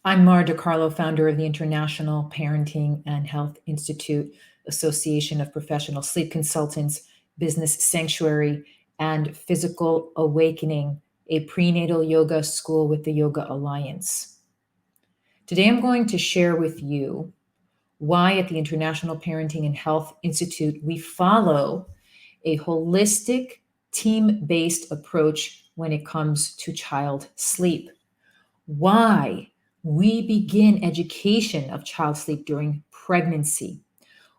I'm Mara Carlo, founder of the International Parenting and Health Institute, Association of Professional Sleep Consultants, Business Sanctuary, and Physical Awakening, a prenatal yoga school with the Yoga Alliance. Today, I'm going to share with you why at the International Parenting and Health Institute we follow a holistic, team-based approach when it comes to child sleep. Why we begin education of child sleep during pregnancy.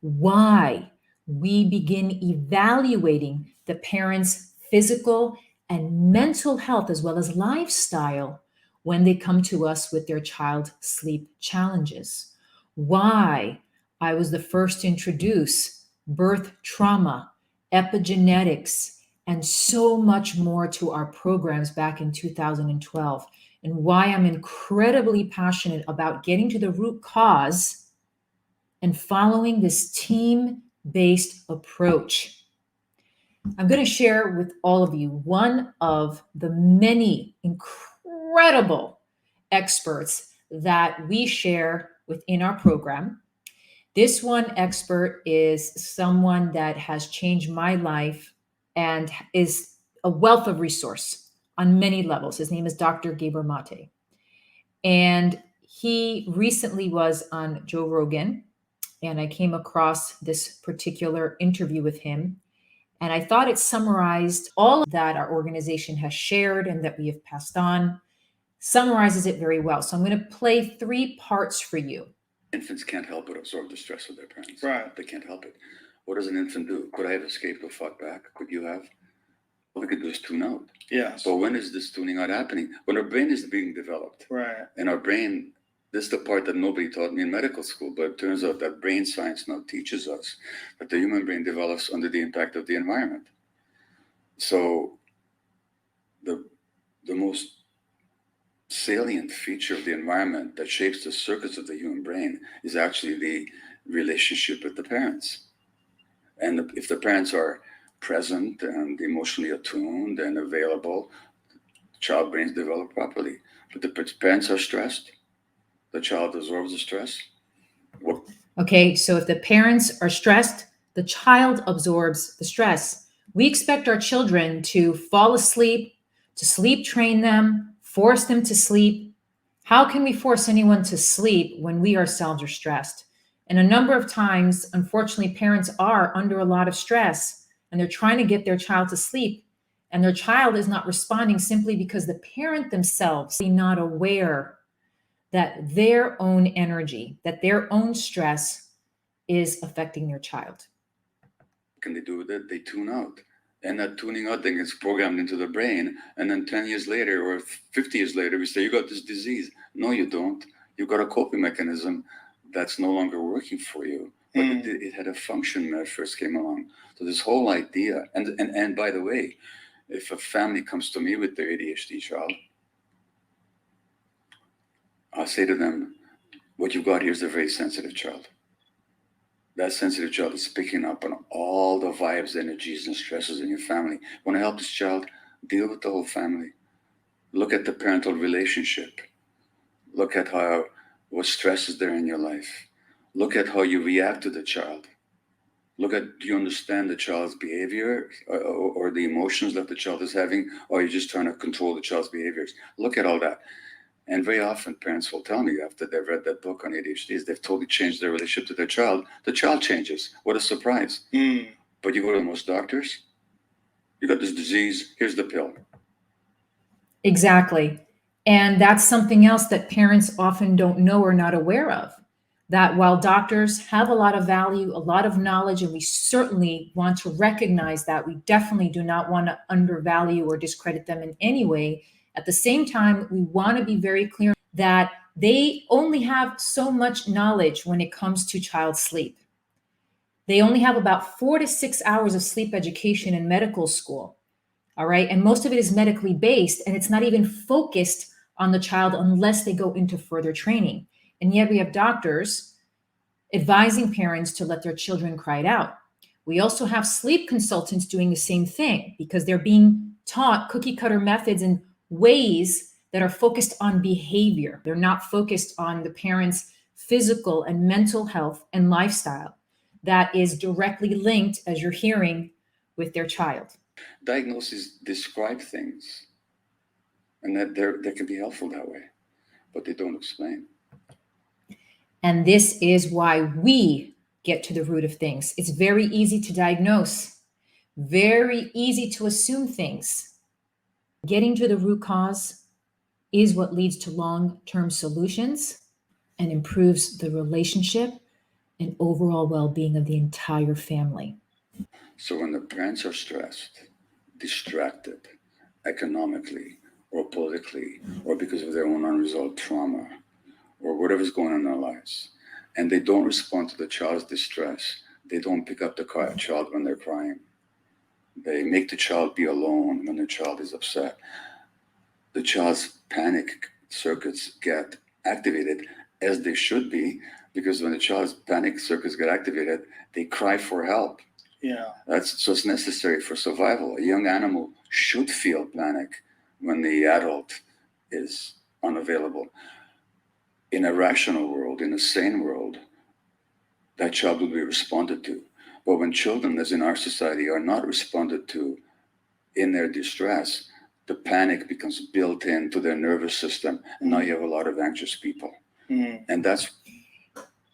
Why we begin evaluating the parent's physical and mental health as well as lifestyle when they come to us with their child sleep challenges. Why I was the first to introduce birth trauma, epigenetics, and so much more to our programs back in 2012, and why I'm incredibly passionate about getting to the root cause and following this team-based approach. I'm going to share with all of you one of the many incredible experts that we share within our program. This one expert is someone that has changed my life and is a wealth of resource on many levels. His name is Dr. Gabor Mate. And he recently was on Joe Rogan, and I came across this particular interview with him. And I thought it summarized all that our organization has shared and that we have passed on, summarizes it very well. So I'm going to play 3 parts for you. Infants can't help but absorb the stress of their parents. Right. They can't help it. What does an infant do? Could I have escaped or fought back? Could you have? All we could do is tune out. Yes. But when is this tuning out happening? When our brain is being developed. Right. And our brain, this is the part that nobody taught me in medical school, but it turns out that brain science now teaches us that the human brain develops under the impact of the environment. So the most salient feature of the environment that shapes the circuits of the human brain is actually the relationship with the parents. And if the parents are present and emotionally attuned and available, child brains develop properly. But the parents are stressed, the child absorbs the stress. Okay, so if the parents are stressed, the child absorbs the stress. We expect our children to fall asleep, to sleep train them, force them to sleep. How can we force anyone to sleep when we ourselves are stressed? And a number of times, unfortunately, parents are under a lot of stress and they're trying to get their child to sleep, and their child is not responding simply because the parent themselves are not aware that their own energy, that their own stress is affecting their child. What can they do with it? They tune out. And that tuning out thing is programmed into the brain. And then 10 years later or 50 years later, we say, you got this disease. No, you don't. You've got a coping mechanism that's no longer working for you. But it had a function when it first came along. So this whole idea, and by the way, if a family comes to me with their ADHD child, I'll say to them, what you've got here is a very sensitive child. That sensitive child is picking up on all the vibes, energies, and stresses in your family. Want to help this child? Deal with the whole family. Look at the parental relationship. Look at what stress is there in your life. Look at how you react to the child. Look at, do you understand the child's behavior or the emotions that the child is having, or are you just trying to control the child's behaviors? Look at all that. And very often parents will tell me after they've read that book on ADHD, they've totally changed their relationship to their child. The child changes. What a surprise. But you go to most doctors, you got this disease, here's the pill. Exactly. And that's something else that parents often don't know or not aware of. That while doctors have a lot of value, a lot of knowledge, and we certainly want to recognize that, we definitely do not want to undervalue or discredit them in any way. At the same time, we want to be very clear that they only have so much knowledge when it comes to child sleep. They only have about 4 to 6 hours of sleep education in medical school. All right. And most of it is medically based, and it's not even focused on the child unless they go into further training. And yet we have doctors advising parents to let their children cry it out. We also have sleep consultants doing the same thing because they're being taught cookie cutter methods and ways that are focused on behavior. They're not focused on the parent's physical and mental health and lifestyle that is directly linked, as you're hearing, with their child. Diagnoses describe things, and that they can be helpful that way, but they don't explain. And this is why we get to the root of things. It's very easy to diagnose, very easy to assume things. Getting to the root cause is what leads to long-term solutions and improves the relationship and overall well-being of the entire family. So when the parents are stressed, distracted, economically or politically, or because of their own unresolved trauma, or whatever's going on in their lives, and they don't respond to the child's distress, they don't pick up the child when they're crying, they make the child be alone when the child is upset, the child's panic circuits get activated, as they should be, because when the child's panic circuits get activated, they cry for help. Yeah. So it's necessary for survival. A young animal should feel panic when the adult is unavailable. In a rational world, in a sane world, that child will be responded to. But when children, as in our society, are not responded to in their distress, the panic becomes built into their nervous system. And now you have a lot of anxious people. And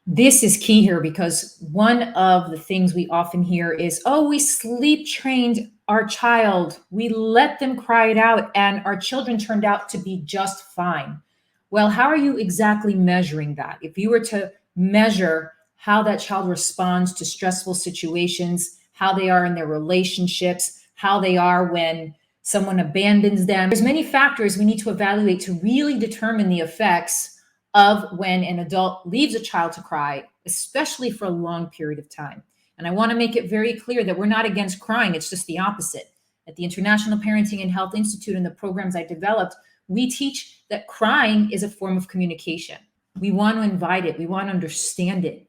this is key here, because one of the things we often hear is, oh, we sleep trained our child. We let them cry it out and our children turned out to be just fine. Well, how are you exactly measuring that? If you were to measure how that child responds to stressful situations, how they are in their relationships, how they are when someone abandons them, there's many factors we need to evaluate to really determine the effects of when an adult leaves a child to cry, especially for a long period of time. And I want to make it very clear that we're not against crying. It's just the opposite. At the International Parenting and Health Institute and the programs I developed, we teach that crying is a form of communication. We want to invite it. We want to understand it,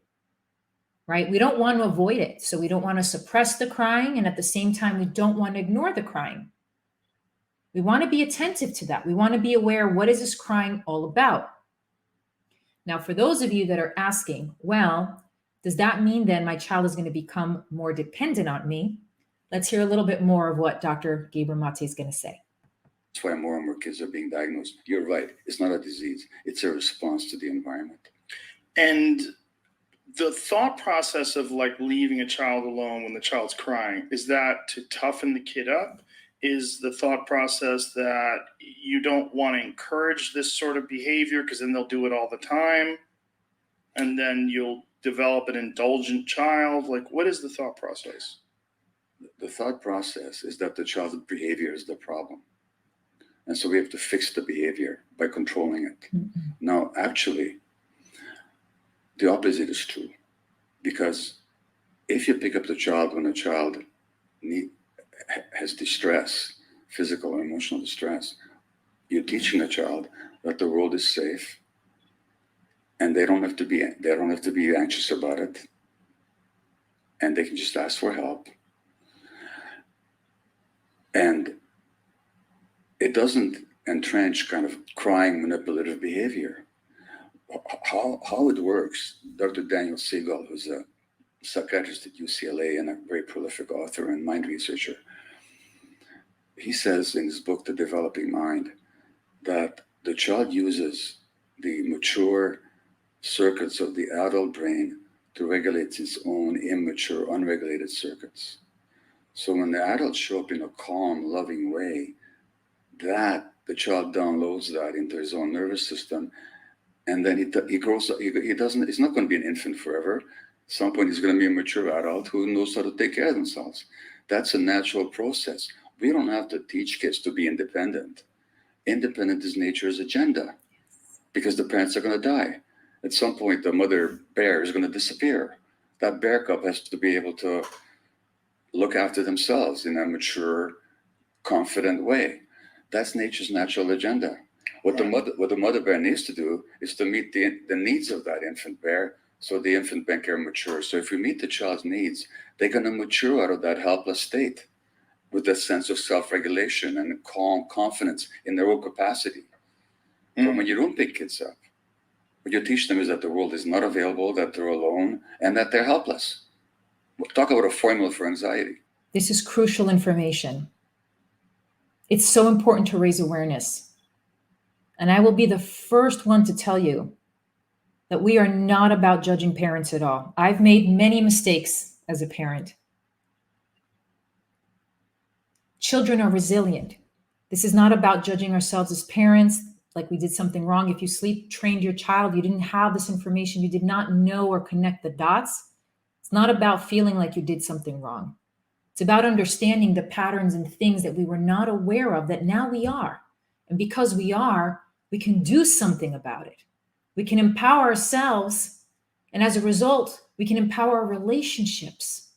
right? We don't want to avoid it. So we don't want to suppress the crying. And at the same time, we don't want to ignore the crying. We want to be attentive to that. We want to be aware, what is this crying all about? Now, for those of you that are asking, well, does that mean then my child is going to become more dependent on me? Let's hear a little bit more of what Dr. Gabor Mate is going to say. That's why more and more kids are being diagnosed. You're right. It's not a disease. It's a response to the environment. And the thought process of like leaving a child alone when the child's crying, is that to toughen the kid up? Is the thought process that you don't want to encourage this sort of behavior because then they'll do it all the time and then you'll develop an indulgent child? Like, what is the thought process? The thought process is that the child's behavior is the problem. And so we have to fix the behavior by controlling it. Mm-hmm. Now, actually, the opposite is true. Because if you pick up the child when the child has distress, physical or emotional distress, you're teaching the child that the world is safe and they don't have to be anxious about it, and they can just ask for help. And it doesn't entrench kind of crying manipulative behavior. How it works, Dr. Daniel Siegel, who's a psychiatrist at UCLA and a very prolific author and mind researcher, he says in his book, The Developing Mind, that the child uses the mature circuits of the adult brain to regulate its own immature, unregulated circuits. So when the adults show up in a calm, loving way, that the child downloads that into his own nervous system, and then he grows up. He's not going to be an infant forever. At some point, he's going to be a mature adult who knows how to take care of themselves. That's a natural process. We don't have to teach kids to be independent. Independent is nature's agenda, because the parents are going to die. At some point, the mother bear is going to disappear. That bear cub has to be able to look after themselves in a mature, confident way. That's nature's natural agenda. What the mother bear needs to do is to meet the needs of that infant bear, so the infant bear can mature. So if we meet the child's needs, they're going to mature out of that helpless state with a sense of self-regulation and calm confidence in their own capacity. But when you don't pick kids up, what you teach them is that the world is not available, that they're alone, and that they're helpless. We'll talk about a formula for anxiety. This is crucial information. It's so important to raise awareness. And I will be the first one to tell you that we are not about judging parents at all. I've made many mistakes as a parent. Children are resilient. This is not about judging ourselves as parents, like we did something wrong. If you sleep trained your child, you didn't have this information, you did not know or connect the dots. It's not about feeling like you did something wrong. It's about understanding the patterns and things that we were not aware of that now we are. And because we are, we can do something about it. We can empower ourselves. And as a result, we can empower our relationships.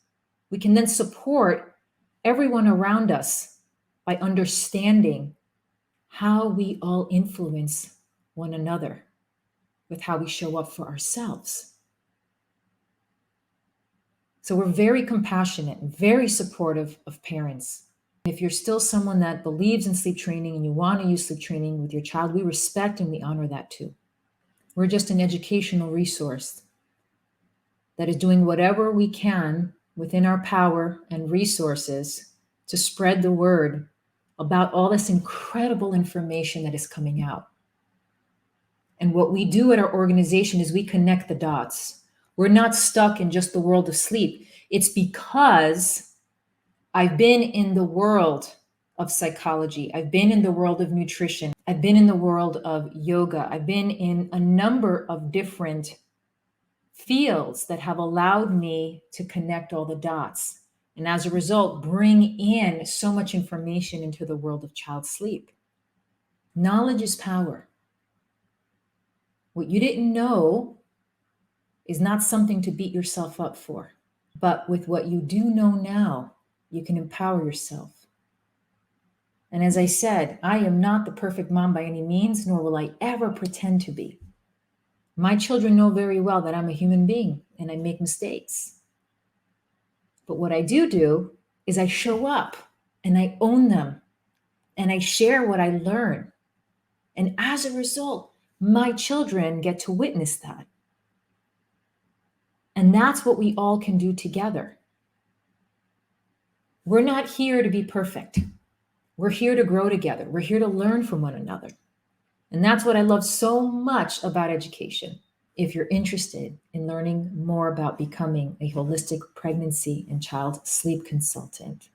We can then support everyone around us by understanding how we all influence one another with how we show up for ourselves. So we're very compassionate and very supportive of parents. If you're still someone that believes in sleep training and you want to use sleep training with your child, we respect and we honor that too. We're just an educational resource that is doing whatever we can within our power and resources to spread the word about all this incredible information that is coming out. And what we do at our organization is we connect the dots. We're not stuck in just the world of sleep. It's because I've been in the world of psychology. I've been in the world of nutrition. I've been in the world of yoga. I've been in a number of different fields that have allowed me to connect all the dots. And as a result, bring in so much information into the world of child sleep. Knowledge is power. What you didn't know is not something to beat yourself up for. But with what you do know now, you can empower yourself. And as I said, I am not the perfect mom by any means, nor will I ever pretend to be. My children know very well that I'm a human being and I make mistakes. But what I do is I show up and I own them and I share what I learn. And as a result, my children get to witness that. And that's what we all can do together. We're not here to be perfect. We're here to grow together. We're here to learn from one another. And that's what I love so much about education. If you're interested in learning more about becoming a holistic pregnancy and child sleep consultant,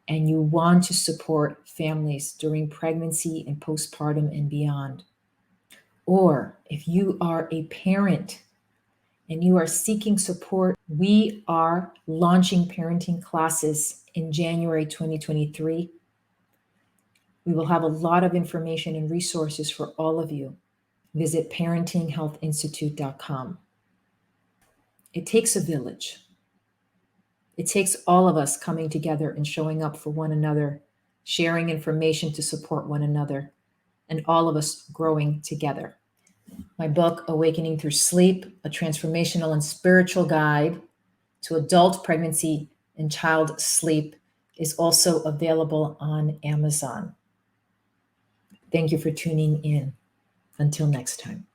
and you want to support families during pregnancy and postpartum and beyond, or if you are a parent and you are seeking support, we are launching parenting classes in January 2023. We will have a lot of information and resources for all of you. Visit parentinghealthinstitute.com. It takes a village. It takes all of us coming together and showing up for one another, sharing information to support one another, and all of us growing together. My book, Awakening Through Sleep, a transformational and spiritual guide to adult pregnancy and child sleep, is also available on Amazon. Thank you for tuning in. Until next time.